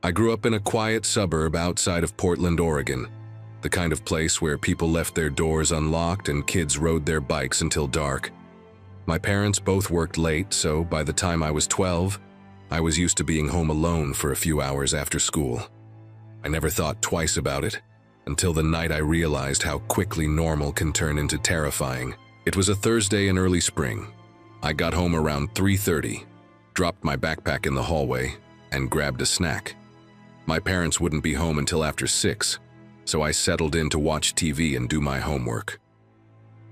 I grew up in a quiet suburb outside of Portland, Oregon, the kind of place where people left their doors unlocked and kids rode their bikes until dark. My parents both worked late, so by the time I was 12, I was used to being home alone for a few hours after school. I never thought twice about it, until the night I realized how quickly normal can turn into terrifying. It was a Thursday in early spring. I got home around 3:30, dropped my backpack in the hallway, and grabbed a snack. My parents wouldn't be home until after 6, so I settled in to watch TV and do my homework.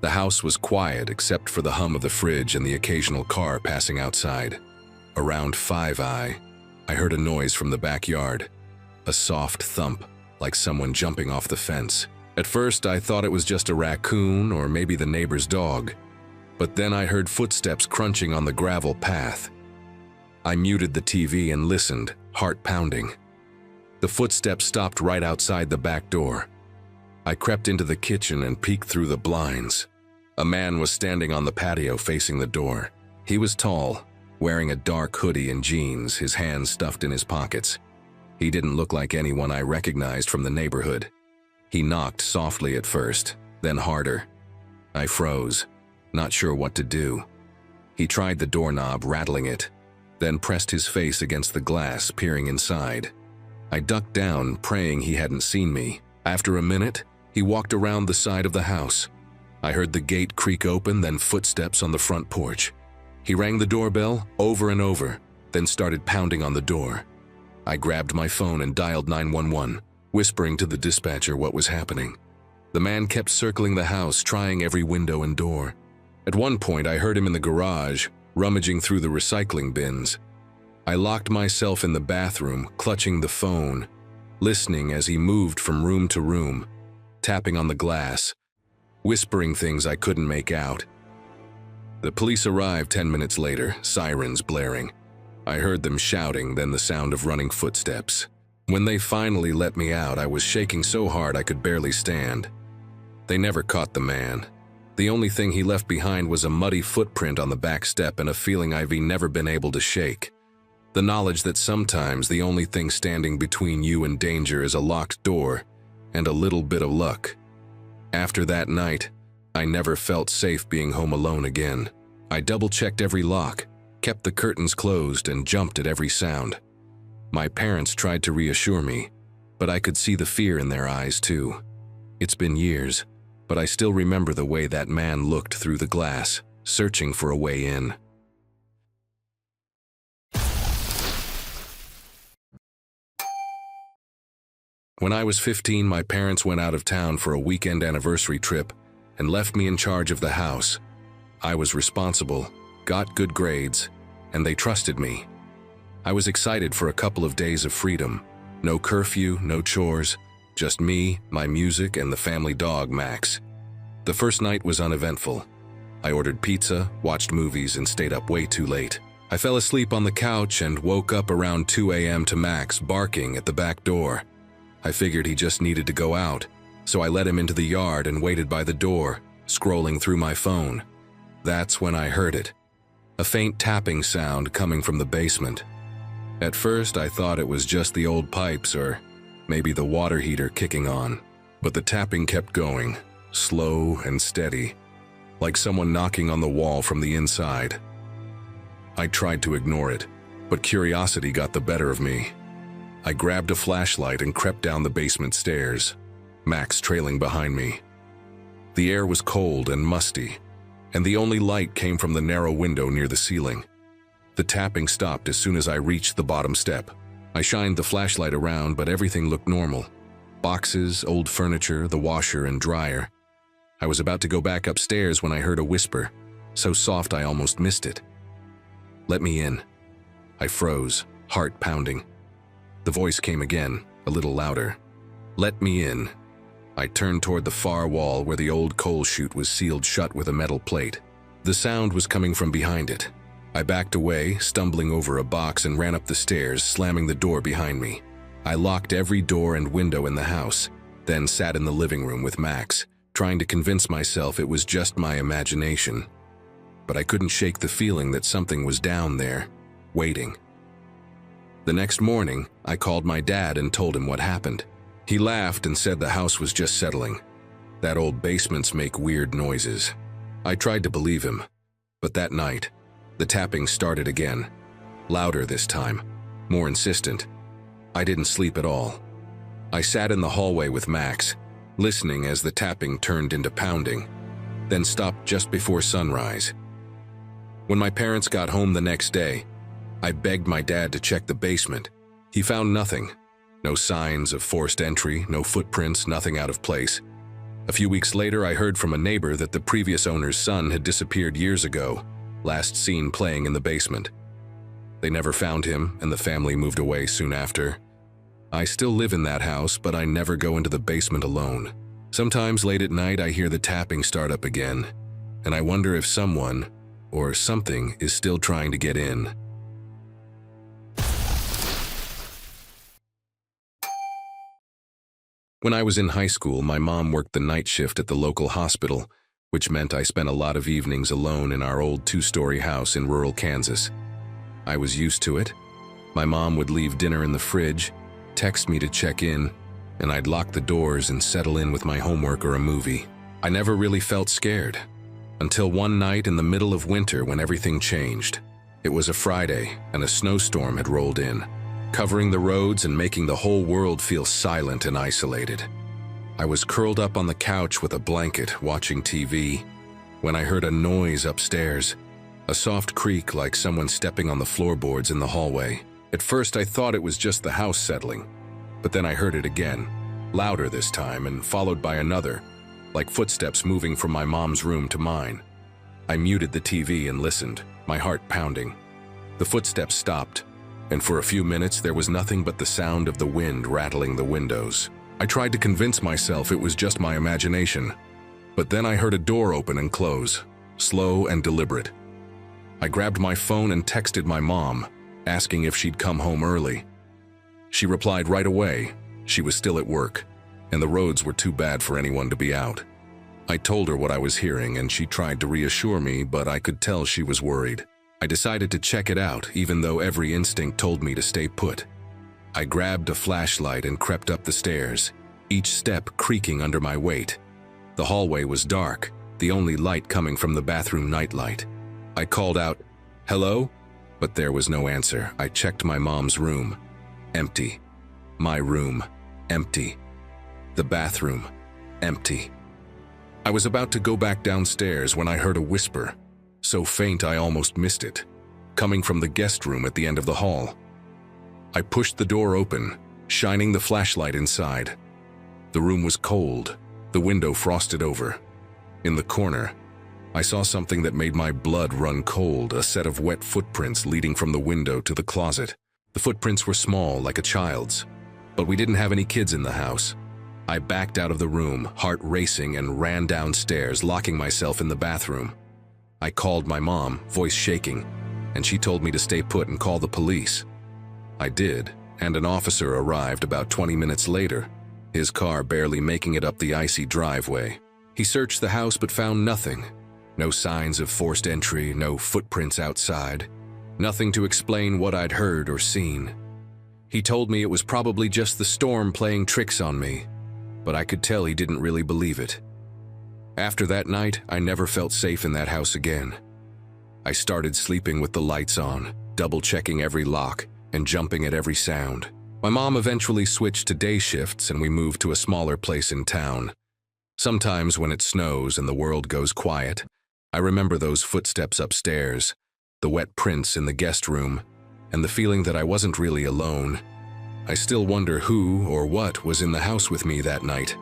The house was quiet except for the hum of the fridge and the occasional car passing outside. Around 5:00, I heard a noise from the backyard, a soft thump, like someone jumping off the fence. At first, I thought it was just a raccoon or maybe the neighbor's dog, but then I heard footsteps crunching on the gravel path. I muted the TV and listened, heart pounding. The footsteps stopped right outside the back door. I crept into the kitchen and peeked through the blinds. A man was standing on the patio facing the door. He was tall, wearing a dark hoodie and jeans, his hands stuffed in his pockets. He didn't look like anyone I recognized from the neighborhood. He knocked softly at first, then harder. I froze, not sure what to do. He tried the doorknob, rattling it, then pressed his face against the glass, peering inside. I ducked down, praying he hadn't seen me. After a minute, he walked around the side of the house. I heard the gate creak open, then footsteps on the front porch. He rang the doorbell over and over, then started pounding on the door. I grabbed my phone and dialed 911, whispering to the dispatcher what was happening. The man kept circling the house, trying every window and door. At one point, I heard him in the garage, rummaging through the recycling bins. I locked myself in the bathroom, clutching the phone, listening as he moved from room to room, tapping on the glass, whispering things I couldn't make out. The police arrived 10 minutes later, sirens blaring. I heard them shouting, then the sound of running footsteps. When they finally let me out, I was shaking so hard I could barely stand. They never caught the man. The only thing he left behind was a muddy footprint on the back step and a feeling I've never been able to shake. The knowledge that sometimes the only thing standing between you and danger is a locked door and a little bit of luck. After that night, I never felt safe being home alone again. I double-checked every lock, kept the curtains closed, and jumped at every sound. My parents tried to reassure me, but I could see the fear in their eyes too. It's been years, but I still remember the way that man looked through the glass, searching for a way in. When I was 15, my parents went out of town for a weekend anniversary trip and left me in charge of the house. I was responsible, got good grades, and they trusted me. I was excited for a couple of days of freedom. No curfew, no chores, just me, my music, and the family dog, Max. The first night was uneventful. I ordered pizza, watched movies, and stayed up way too late. I fell asleep on the couch and woke up around 2 a.m. to Max barking at the back door. I figured he just needed to go out, so I let him into the yard and waited by the door, scrolling through my phone. That's when I heard it. A faint tapping sound coming from the basement. At first, I thought it was just the old pipes or maybe the water heater kicking on, but the tapping kept going, slow and steady, like someone knocking on the wall from the inside. I tried to ignore it, but curiosity got the better of me. I grabbed a flashlight and crept down the basement stairs, Max trailing behind me. The air was cold and musty, and the only light came from the narrow window near the ceiling. The tapping stopped as soon as I reached the bottom step. I shined the flashlight around, but everything looked normal. Boxes, old furniture, the washer and dryer. I was about to go back upstairs when I heard a whisper, so soft I almost missed it. "Let me in." I froze, heart pounding. The voice came again, a little louder. "Let me in." I turned toward the far wall where the old coal chute was sealed shut with a metal plate. The sound was coming from behind it. I backed away, stumbling over a box, and ran up the stairs, slamming the door behind me. I locked every door and window in the house, then sat in the living room with Max, trying to convince myself it was just my imagination. But I couldn't shake the feeling that something was down there, waiting. The next morning, I called my dad and told him what happened. He laughed and said the house was just settling. That old basements make weird noises. I tried to believe him, but that night, the tapping started again. Louder this time, more insistent. I didn't sleep at all. I sat in the hallway with Max, listening as the tapping turned into pounding, then stopped just before sunrise. When my parents got home the next day, I begged my dad to check the basement. He found nothing. No signs of forced entry, no footprints, nothing out of place. A few weeks later, I heard from a neighbor that the previous owner's son had disappeared years ago, last seen playing in the basement. They never found him, and the family moved away soon after. I still live in that house, but I never go into the basement alone. Sometimes late at night, I hear the tapping start up again, and I wonder if someone or something is still trying to get in. When I was in high school, my mom worked the night shift at the local hospital, which meant I spent a lot of evenings alone in our old 2-story house in rural Kansas. I was used to it. My mom would leave dinner in the fridge, text me to check in, and I'd lock the doors and settle in with my homework or a movie. I never really felt scared, until one night in the middle of winter when everything changed. It was a Friday, and a snowstorm had rolled in, covering the roads and making the whole world feel silent and isolated. I was curled up on the couch with a blanket, watching TV, when I heard a noise upstairs, a soft creak like someone stepping on the floorboards in the hallway. At first I thought it was just the house settling, but then I heard it again, louder this time and followed by another, like footsteps moving from my mom's room to mine. I muted the TV and listened, my heart pounding. The footsteps stopped, and for a few minutes there was nothing but the sound of the wind rattling the windows. I tried to convince myself it was just my imagination, but then I heard a door open and close, slow and deliberate. I grabbed my phone and texted my mom, asking if she'd come home early. She replied right away. She was still at work, and the roads were too bad for anyone to be out. I told her what I was hearing, and she tried to reassure me, but I could tell she was worried. I decided to check it out, even though every instinct told me to stay put. I grabbed a flashlight and crept up the stairs, each step creaking under my weight. The hallway was dark, the only light coming from the bathroom nightlight. I called out, "Hello?" But there was no answer. I checked my mom's room. Empty. My room. Empty. The bathroom. Empty. I was about to go back downstairs when I heard a whisper, so faint I almost missed it, coming from the guest room at the end of the hall. I pushed the door open, shining the flashlight inside. The room was cold, the window frosted over. In the corner, I saw something that made my blood run cold, a set of wet footprints leading from the window to the closet. The footprints were small, like a child's, but we didn't have any kids in the house. I backed out of the room, heart racing, and ran downstairs, locking myself in the bathroom. I called my mom, voice shaking, and she told me to stay put and call the police. I did, and an officer arrived about 20 minutes later, his car barely making it up the icy driveway. He searched the house but found nothing. No signs of forced entry, no footprints outside. Nothing to explain what I'd heard or seen. He told me it was probably just the storm playing tricks on me, but I could tell he didn't really believe it. After that night, I never felt safe in that house again. I started sleeping with the lights on, double-checking every lock and jumping at every sound. My mom eventually switched to day shifts and we moved to a smaller place in town. Sometimes when it snows and the world goes quiet, I remember those footsteps upstairs, the wet prints in the guest room, and the feeling that I wasn't really alone. I still wonder who or what was in the house with me that night,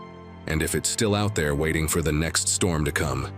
and if it's still out there waiting for the next storm to come.